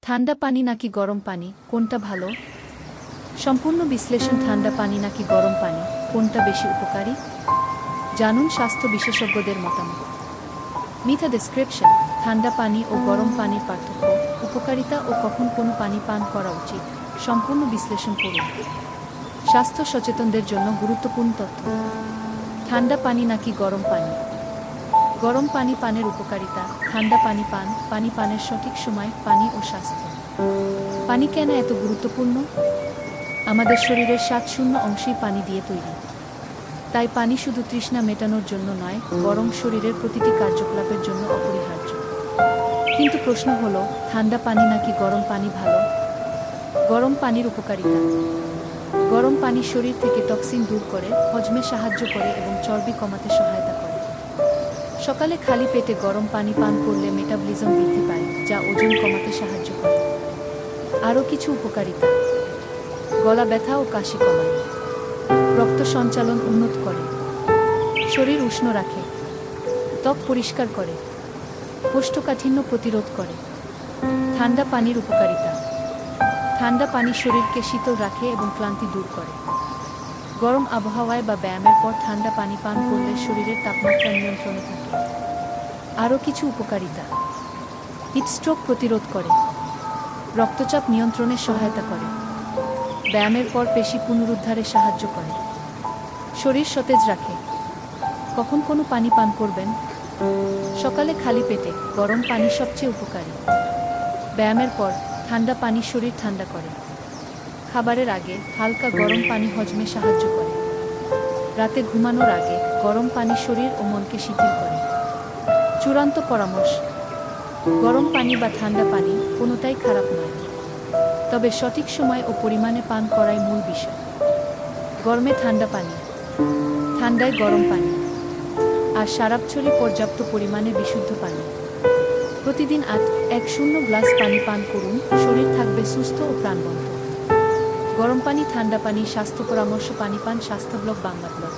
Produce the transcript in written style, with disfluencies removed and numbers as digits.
ঠান্ডা পানি নাকি গরম পানি, কোনটা ভালো? সম্পূর্ণ বিশ্লেষণ। ঠান্ডা পানি নাকি গরম পানি, কোনটা বেশি উপকারী? জানুন স্বাস্থ্য বিশেষজ্ঞদের মতামত। মিথা ডেসক্রিপশন। ঠান্ডা পানি ও গরম পানির পার্থক্য, উপকারিতা ও কখন কোন পানি পান করা উচিত। সম্পূর্ণ বিশ্লেষণ করুন। স্বাস্থ্য সচেতনদের জন্য গুরুত্বপূর্ণ তথ্য। ঠান্ডা পানি নাকি গরম পানি? গরম পানি পানের উপকারিতা। ঠান্ডা পানি পানের সঠিক সময়। পানি ও স্বাস্থ্য। পানি কেন এত গুরুত্বপূর্ণ? আমাদের শরীরের 60% অংশই পানি দিয়ে তৈরি। তাই পানি শুধু তৃষ্ণা মেটানোর জন্য নয়, বরং শরীরের প্রতিটি কার্যকলাপের জন্য অপরিহার্য। কিন্তু প্রশ্ন হলো, ঠান্ডা পানি নাকি গরম পানি ভালো? গরম পানির উপকারিতা। গরম পানি শরীর থেকে টক্সিন দূর করে, হজমে সাহায্য করে এবং চর্বি কমাতে সহায়তা করে। সকালে খালি পেটে গরম পানি পান করলে মেটাবলিজম বৃদ্ধি পায়, যা ওজন কমাতে সাহায্য করে। আরও কিছু উপকারিতা। গলা ব্যথা ও কাশি কমায়, রক্ত সঞ্চালন উন্নত করে, শরীর উষ্ণ রাখে, ত্বক পরিষ্কার করে, কোষ্ঠকাঠিন্য প্রতিরোধ করে। ঠান্ডা পানির উপকারিতা। ঠান্ডা পানি শরীরকে শীতল রাখে এবং ক্লান্তি দূর করে। গরম আবহাওয়ায় বা ব্যায়ামের পর ঠান্ডা পানি পান করলে শরীরের তাপমাত্রা নিয়ন্ত্রণে থাকে। আরও কিছু উপকারিতা। হিট স্ট্রোক প্রতিরোধ করে, রক্তচাপ নিয়ন্ত্রণে সহায়তা করে, ব্যায়ামের পর পেশি পুনরুদ্ধারে সাহায্য করে, শরীর সতেজ রাখে। কখন কোনো পানি পান করবেন? সকালে খালি পেটে গরম পানি সবচেয়ে উপকারী। ব্যায়ামের পর ঠান্ডা পানি শরীর ঠান্ডা করে। খাবারের আগে হালকা গরম পানি হজমে সাহায্য করে। রাতে ঘুমানোর আগে গরম পানি শরীর ও মনকে শিথিল করে। চূড়ান্ত পরামর্শ: গরম পানি বা ঠান্ডা পানি কোনোটাই খারাপ নয়, তবে সঠিক সময় ও পরিমাণে পান করাই মূল বিষয়। গরমে ঠান্ডা পানি, ঠান্ডায় গরম পানি, আর সারাবছরই পর্যাপ্ত পরিমাণে বিশুদ্ধ পানি। প্রতিদিন 8-10 গ্লাস পানি পান করুন, শরীর থাকবে সুস্থ ও প্রাণবন্ত। গরম পানি, ঠান্ডা পানি, স্বাস্থ্য পরামর্শ। পানি পান স্বাস্থ্য ব্লগ বাংলা ব্লগ।